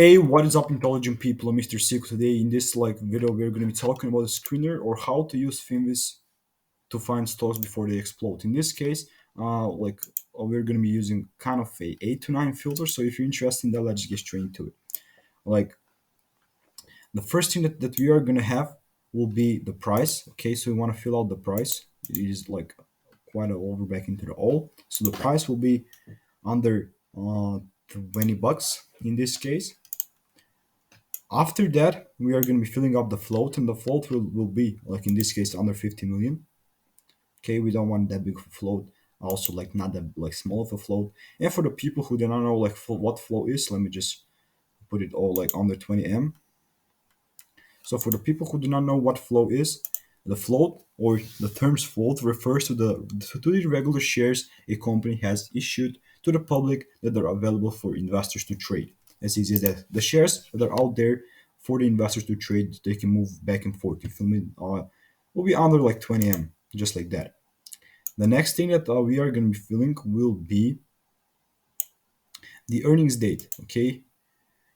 Hey, what is up, intelligent people? I'm Mr. Sicko. Today, in this video, we're going to be talking about a screener or how to use Finviz to find stocks before they explode. In this case, we're going to be using kind of a 8 to 9 filter. So if you're interested in that, let's get straight into it. Like the first thing that we are going to have will be the price. Okay, so we want to fill out the price. It is like quite a over back into the all. So the price will be under 20 bucks in this case. After that, we are going to be filling up the float, and the float will be, like in this case, under 50 million. Okay, we don't want that big of a float. Also, like not that like small of a float. And for the people who do not know like what float is, let me just put it all like under 20M. So for the people who do not know what float is, the float or the terms float refers to the regular shares a company has issued to the public that are available for investors to trade. As easy as that. The shares that are out there for the investors to trade, they can move back and forth. You feel me? Will be under like 20M, just like that. The next thing that we are going to be filling will be the earnings date. Okay,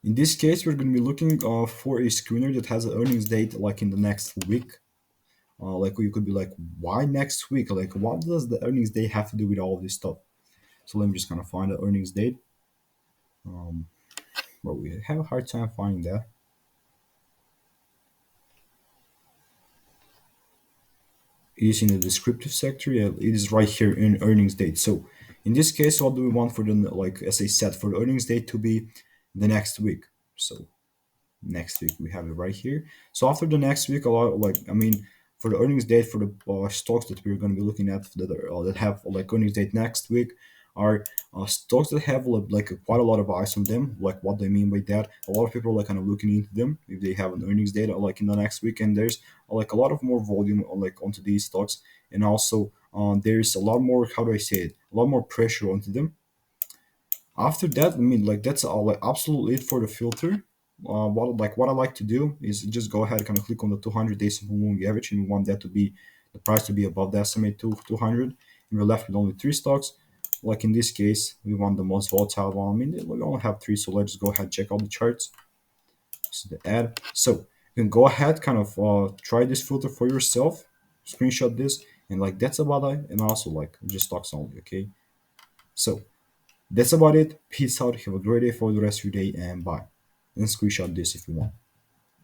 in this case, we're going to be looking for a screener that has an earnings date like in the next week. Like you could be like, why next week? Like, what does the earnings date have to do with all of this stuff? So let me just kind of find the earnings date. Um, but we have a hard time finding that. It is in the descriptive sector. Yeah, it is right here in earnings date. So in this case, what do we want for the like as I said for the earnings date to be the next week? So next week we have it right here. So after the next week, a lot like I mean for the earnings date for the stocks that we're going to be looking at that have like earnings date next week are stocks that have like quite a lot of eyes on them. Like what they mean by that, a lot of people are like kind of looking into them if they have an earnings data like in the next week, and there's like a lot of more volume like onto these stocks, and also there's a lot more, how do I say it, a lot more pressure onto them. After that, I mean, like that's all, like absolutely it for the filter. What I like to do is just go ahead and kind of click on the 200 days simple moving average, and we want that to be the price to be above the estimate to 200. And we're left with only three stocks. Like in this case, we want the most volatile one. I mean, we only have three, so let's go ahead and check out the charts. This is the ad. So you can go ahead, kind of try this filter for yourself, screenshot this, and like that's about it. And also like just stocks only. Okay, so that's about it. Peace out. Have a great day for the rest of your day, and bye. And screenshot this if you want.